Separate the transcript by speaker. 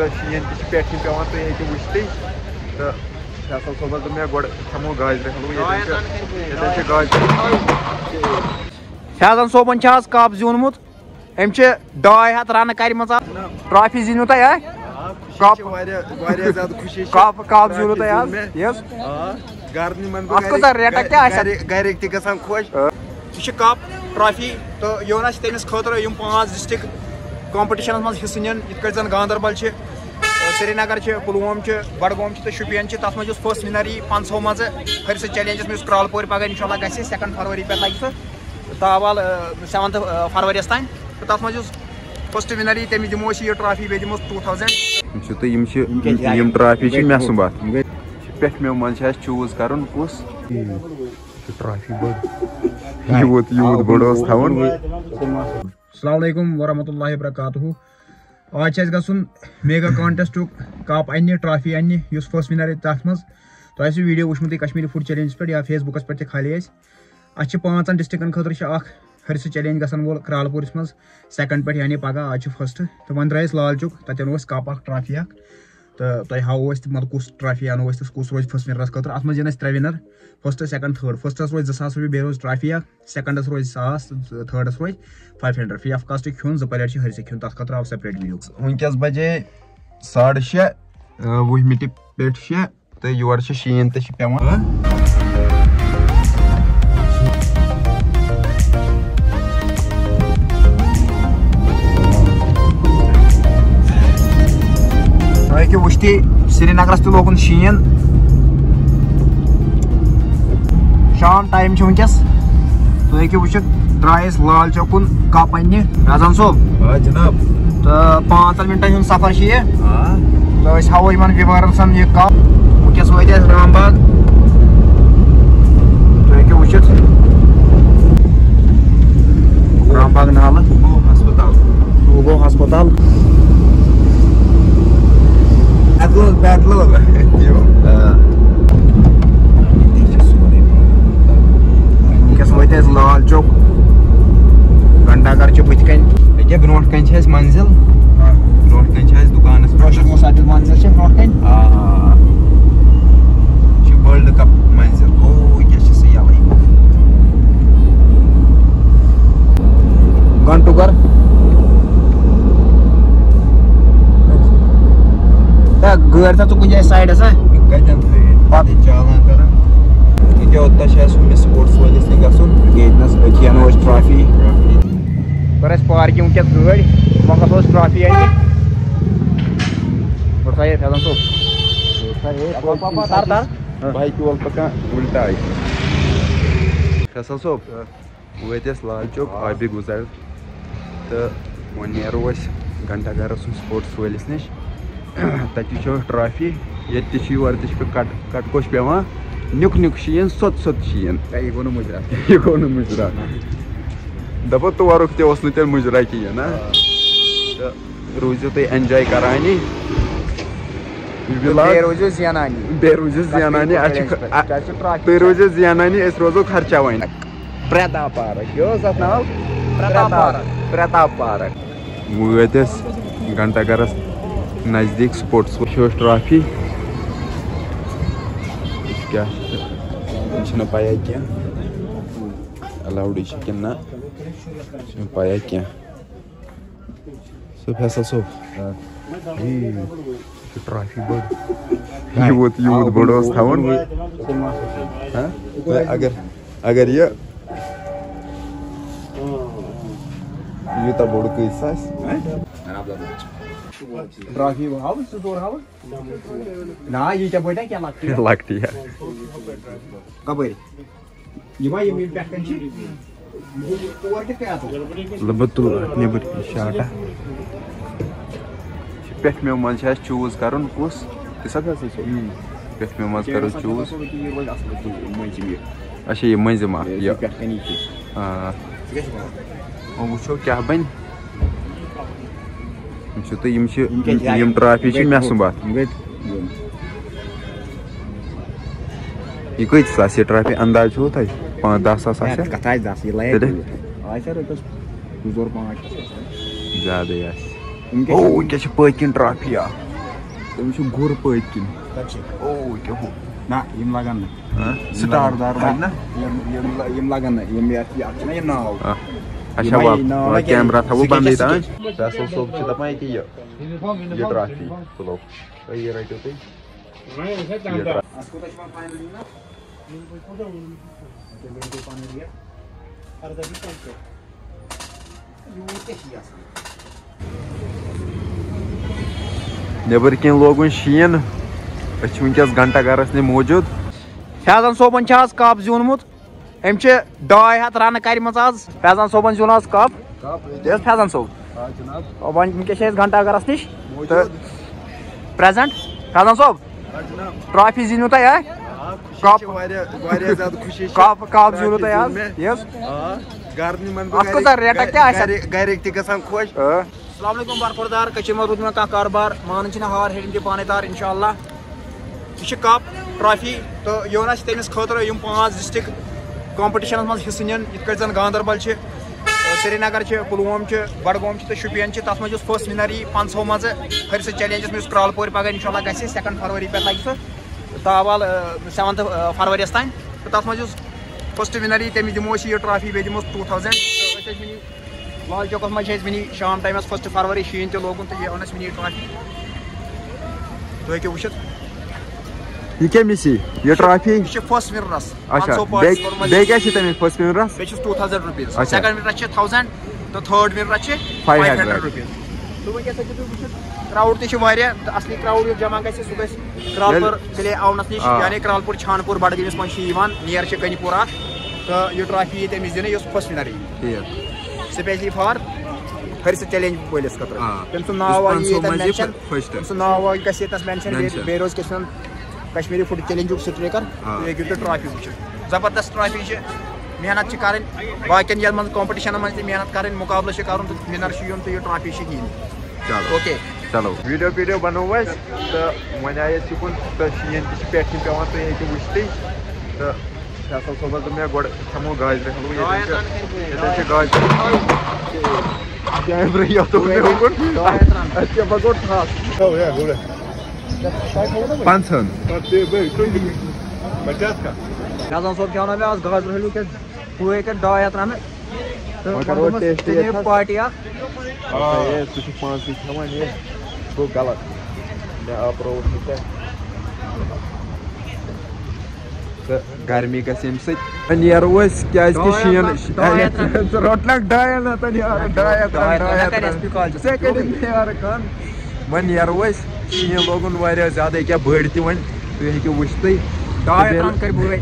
Speaker 1: تو شین تہ پیٹھ پیوان تُہۍ ہیٚکِو وٕچھتٕے تہٕ فیصل صٲبس دوٚپ مےٚ گۄڈٕ کھٮ۪مو گازرِ حلوٕ ییٚتٮ۪ن چھِ گازرِ.
Speaker 2: فیضان صٲبن چھِ آز کپ زیوٗنمُت أمۍ چھِ 200 رنہٕ کرِمژ ٹرافی زیٖنِو تۄہہِ
Speaker 1: واریاہ زیادٕ خوشی
Speaker 2: کپ زیوٗنوٕ تۄہہِ آز یس
Speaker 1: گرٕ نِمن
Speaker 2: اتھ کوٗتاہ ریٹا کیٛاہ آسہِ
Speaker 1: گرِکۍ تہِ گژھان خۄش.
Speaker 2: یہ چھِ کپ ٹرافی تہٕ یِوان آسہِ تٔمِس خٲطرٕ یِم 5 ڈسٹرک کمپٹشنس منٛز حصہٕ نِن یِتھ کٲٹھۍ زن گاندربل چھِ سرینگر چھِ پُلووم چھِ بڈگوم چھِ تہٕ شُپین چھِ تتھ منٛز یُس فٔسٹ وِنر یی 500 منٛزٕ ہرسہٕ چیلینجس منٛز یُس کرالپورِ پگہہ انشاء اللہ گژھِ 2 فروری پٮ۪ٹھ لگہِ سُہ تاوال 7 فروریَس تانۍ تہٕ تتھ منٛز یُس فٔسٹ وِنر یی تٔمِس دِمو أسۍ یہِ ٹرافی بیٚیہِ دِموس 2000.
Speaker 1: یِم ٹرافی چھِ مےٚ سُمبتھ پٮ۪ٹھ مےٚ منٛز چھِ اَسہِ چوٗز کرُن کُس ٹرافی بٔڑ یوٗت بٔڑ اوس تھاوُن.
Speaker 2: السلام علیکم ورحمۃ اللہ وبرکاتہ. آز چھِ اَسہِ گژھُن میگا کانٹیسٹُک کپ اننہِ ٹرافی اننہِ یُس فٔسٹ وِنر یی تتھ منٛز تۄہہِ آسِوٕ ویٖڈیو وٕچھمُتٕے کشمیٖری فُڈ چیلینجس پٮ۪ٹھ یا فیس بُکس پٮ۪ٹھ تہِ کھالے اَسہِ چھِ 5 ڈسٹرکن خٲطرٕ چھِ اکھ ہرسہٕ چیلینج گژھن وول کرالپوٗرِس منٛز 2 پٮ۪ٹھ یعنی پگہہ آز چھُ فٔسٹ تہٕ وۄنۍ درٛاے أسۍ لال چوک تتہِ انو أسۍ کپ اکھ ٹرافی اکھ تہٕ تۄہہِ ہاوو أسۍ مطلب کُس ٹرافی انو أسۍ تہٕ کُس روزِ فٔسٹ وِنرس خٲطرٕ. اتھ منٛز یِن اَسہِ 3 وِنر فٔسٹ سیکنڈ تھٲڈ. فٔسٹس روزِ 2000 رۄپیہِ بیٚیہِ روزِ ٹرافی اکھ سیکنڈس روزِ 1000 تہٕ تھٲڈس روزِ 500 فرٛی آف کاسٹ کھیوٚن 2 پلیٹ چھِ ہرسہٕ کھیوٚن تتھ خٲطرٕ آو سیپریٹ ویٖڈیو.
Speaker 1: وٕنکیٚس بجے 6:30 وُہمہِ پٮ۪ٹھ 6 تہٕ یورٕ چھِ شیٖن تہِ چھِ پیٚوان.
Speaker 2: تُہۍ ہیٚکِو وٕچھتٕے سرینگرس تہِ لوگُن شیٖن شام ٹایم چھُ وٕنکیٚس تُہۍ ہیٚکِو وٕچھِتھ درٛاے أسۍ لال چوک کُن کپ اننہِ فیضان صٲب
Speaker 1: جناب
Speaker 2: تہٕ 5 مِنٹن ہُنٛد سفر چھُ یہِ تہٕ أسۍ ہاوو یِمن وِوٲرسن یہِ کپ. وٕنکیٚس وٲتۍ أسۍ رام باغ تُہۍ ہیٚکِو وٕچھِتھ رام باغ نالہٕ
Speaker 1: ہسپتال
Speaker 2: گوٚو ہسپتال وٕنکیٚس وٲتۍ أسۍ لال چوک گھنٹا گر چھِ بٕتھِ کَنۍ
Speaker 1: ییٚکیٛاہ برونٛٹھ کَنۍ چھِ اَسہِ منزِل برونٛٹھ کَنۍ چھِ اَسہِ دُکانس
Speaker 2: پٮ۪ٹھ منزِل چھِ برونٛٹھ کَنۍ
Speaker 1: یہِ چھِ وٲرلڈ کپ منزِل. کیٛاہ چھِ سُہ یَلے
Speaker 2: گھنٹہٕ گر گٲڑۍ تھاو ژٕ کُنہِ جایہِ سایڈس
Speaker 1: کَتٮ۪ن تھٲیِتھ پتہٕ چالان کران ییٚکیٛاہ اوٚتام چھِ اَسہِ ہُمِس سپوٹٕس وٲلِس تہِ گژھُن
Speaker 2: ییٚتنس أتی اَنو أسۍ ٹرافی کٔر اَسہِ پارکِنگ وٕنکیٚس گٲڑۍ وۄنۍ گژھو أسۍ ٹرافی اننہِ. فیضان صٲب
Speaker 1: بایکہِ وول پکان اُلٹاے. فیصل صٲب وٲتۍ أسۍ لال چوک آبِ گُزر تہٕ وۄنۍ نیرو أسۍ گھنٹا گرس سپوٹٕس وٲلِس نِش تتہِ چھُ ٹرافی ییٚتہِ تہِ چھُ یورٕ تہِ چھُ کٹ کوش پیوان نیُک نیُک شیٖن سوٚت شیٖن.
Speaker 2: یہِ گوٚو نہٕ مُجرا
Speaker 1: یہِ گوٚو نہٕ مُجرا دپو تورُک تہِ اوس نہٕ تیٚلہِ مُجرا کِہیٖنۍ نا تہٕ روٗزِو تُہۍ اٮ۪نجاے کرانی بیٚیہِ روٗزِو زینانی تُہۍ روٗزِو زینانی أسۍ روزو خرچاوانی. پرٛتاپ پارک کیٛاہ اوس اتھ ناو پرٛتاپ پارک. وٲتۍ أسۍ گھنٹا گرس نزدیٖک سپوٹٕس وٕچھو أسۍ ٹرافی کیٛاہ چھِ چھِنہٕ پَیہ کینٛہہ اٮ۪لاوڈٕے چھِ کِنہٕ نہ چھُنہٕ پَیہ کینٛہہ. سُہ فیصل صٲب ٹرافی بٔڑ یوٗت بوٚڑ اوس تھاوُن اگر یہِ یوٗتاہ بوٚڑ کۭتِس آسہِ
Speaker 2: ٹرافی ہاوُن زٕ ژور ہاوُن نا ییٖتیٛاہ بٔڑۍ کیٚنٛہہ
Speaker 1: لۄکٹی
Speaker 2: کپٲرۍ یِمے یِم پٮ۪ٹھ کَنۍ چھِ تور کِتھ کٔنۍ
Speaker 1: بہٕ تُلہٕ نیٚبٕرۍ شاٹا پٮ۪ٹھ مےٚ منٛز چھِ اَسہِ چوٗز کرُن کُس تِژھ ہسا چھِ پٮ۪ٹھ مےٚ منٛز کرو چوٗز اچھا یہِ مٔنٛزِم اکھ یہِ وۄنۍ وٕچھو کیٛاہ بنہِ. وٕچھِو تُہۍ یِم ٹرافی چھِ مےٚ سُمبتھ یہِ کۭتِس آسہِ یہِ ٹرافی انداز چھُوٕ تۄہہِ 5-10 ساس آسہِ زیادَے آسہِ وٕنکیٚس چھِ پٔتۍ کِنۍ ٹرافی اکھ تٔمِس چھُ گُر پٔتۍ کِنۍ او کیٛاہ ہُہ
Speaker 2: نہ یِم لگن نہٕ
Speaker 1: سٹار دار بنہِ نا
Speaker 2: یِم لگن نہٕ یِم یتھ چھِ نا یہِ ناو
Speaker 1: اچھا وۄنۍ کیمرا تھاوو بنٛدٕے تام فیصل صٲب چھِ دپان ییٚکیٛاہ یہِ ٹرافی تُلو تُہۍ یہِ رٔٹِو تُہۍ نیبر کِنۍ لوگُن شیٖن أسۍ چھِ وٕنکٮ۪س گھنٹا گرس نِش موٗجوٗد
Speaker 2: فیضان صٲبن چھِ آز کپ زیوٗنمُت أمۍ چھِ 200 رنہٕ کرِمژ آز فیضان صٲبن زیوٗن آز کپ تہِ حظ فیضان صٲب وۄنۍ وٕنکٮ۪س چھِ أسۍ گھنٹا گرس نِش تہٕ پریزنٹ فیضان صٲب ٹرافی زیٖنِو تۄہہِ کپ زیوٗنوٕ تۄہہِ آز اتھ کۭژاہ ریٹا کیٛاہ آسہِ
Speaker 1: گرِکۍ تہِ گژھان خۄش
Speaker 2: السلام علیکم برخوردار کٔشیٖرِ منٛز روٗد مےٚ کانٛہہ کاربار مانان چھِنہٕ ہار ہیٚرِم تہِ پانے تار انشاء اللہ یہِ چھِ کپ ٹرافی تہٕ یِوان اَسہِ تٔمِس خٲطرٕ یِم 5 ڈسٹرک کمپٹِشنس منٛز حصہٕ نِن یِتھ کٲٹھۍ زن گاندربل چھِ سرینگر چھِ پُلووم چھِ بڈگوم چھِ تہٕ شُپین چھِ تتھ منٛز یُس فٔسٹ ونر یی 500 منٛزٕ ہرسہٕ چیلینجس منٛز یُس کرال پورِ پگہہ انشاء اللہ گژھِ 2 فروری پٮ۪ٹھ لگہِ سُہ تاوال 7 فروریَس تانۍ تہٕ تتھ منٛز یُس فٔسٹ ونر یی تٔمِس دِمو أسۍ یہِ ٹرافی بیٚیہِ دِموس 2000 تہٕ أسۍ ٲسۍ وٕنی لال چوکس منٛز چھِ أسۍ وٕنی شام ٹایمس 1 فروری شیٖن تہِ لوگُن تہٕ یہِ اوٚن اَسہِ وٕنی ٹرافی تُہۍ ہیٚکِو وٕچھِتھ
Speaker 1: یہِ کٔمِس یی یہِ ٹرافی
Speaker 2: یہِ چھِ فٔسٹ ونرس
Speaker 1: اچھا بیٚیہِ کیٛاہ چھِ تٔمِس فٔسٹ ونرس
Speaker 2: بیٚیہِ چھُس 2000 رۄپیٖز سیکنڈ ونرس چھِ 1000 تہٕ تھٲرڈ ونرس چھِ 500 رۄپیٖز تہٕ وٕنکٮ۪س ہیٚکِو تُہۍ وٕچھِتھ کراوُڈ تہِ چھِ واریاہ تہٕ اصلی کراوُڈ یُس جمع گژھِ سُہ گژھِ کرالپور کِلے آونس نِش یعنی کرالپور چھان پوٗر بڈگٲمِس منٛز چھِ یِوان نیر چھِ کنہِ پوٗر اکھ تہٕ یہِ ٹرافی یی تٔمِس دِنہٕ یُس فٔسٹ ونر یی سپیشلی فار ہرسہٕ چیلینج وٲلِس خٲطرٕ تٔمۍ سُنٛد ناو گژھِ ییٚتنس مینشن بیٚیہِ روزِ کیٛاہ چھِ ونان کشمیٖری فُڈ چیلینجُک سٹریکر تُہۍ ہیٚکِو تُہۍ ٹرافی وٕچھِتھ زبردست ٹرافی چھِ محنت چھِ کرٕنۍ باقین یتھ منٛز کمپٹِشنن منٛز تہِ محنت کرٕنۍ مُقابلہٕ چھِ کرُن تہٕ ونر چھُ یُن تہٕ یہِ ٹرافی چھِ نِنۍ اوکے
Speaker 1: چلو ویٖڈیو بنوو اَسہِ تہٕ وۄنۍ آیہِ أسۍ یِکُن تہٕ شیٖن تہِ چھِ پٮ۪ٹھ کِنۍ پٮ۪وان تُہۍ ہیٚکِو وٕچھتٕے تہٕ فیصل صٲبس دوٚپ مےٚ گۄڈٕ کھٮ۪مو گازرِ حلوٕ ییٚتٮ۪ن چھِ گازرِ کیمرا یوٚتُن مےٚ اوکُن اَسہِ کیٛاہ پکو ٹھاس 500
Speaker 2: فیضان صٲب کھیٛاونو مےٚ آز گازرِ حلوٕ کیٛاہ ہُہ کَرِ 200 رنہٕ تہٕ پارٹی اکھ
Speaker 1: سُہ چھُ پانسٕے کھٮ۪وان یہِ گوٚو غلط مےٚ آپرووُس نہٕ ژےٚ تہٕ گرمی گژھِ اَمہِ سۭتۍ وۄنۍ نیرو أسۍ کیازِ کہِ شیٖن روٚٹنکھ 200 یارٕ 200 وۄنۍ نیرو أسۍ شیٖن لوگُن واریاہ زیادٕ ییٚکیٛاہ بٔڑۍ تہِ وۄنۍ تُہۍ ہیٚکِو وٕچھتٕے
Speaker 2: 200 رن کٔرۍ بٲے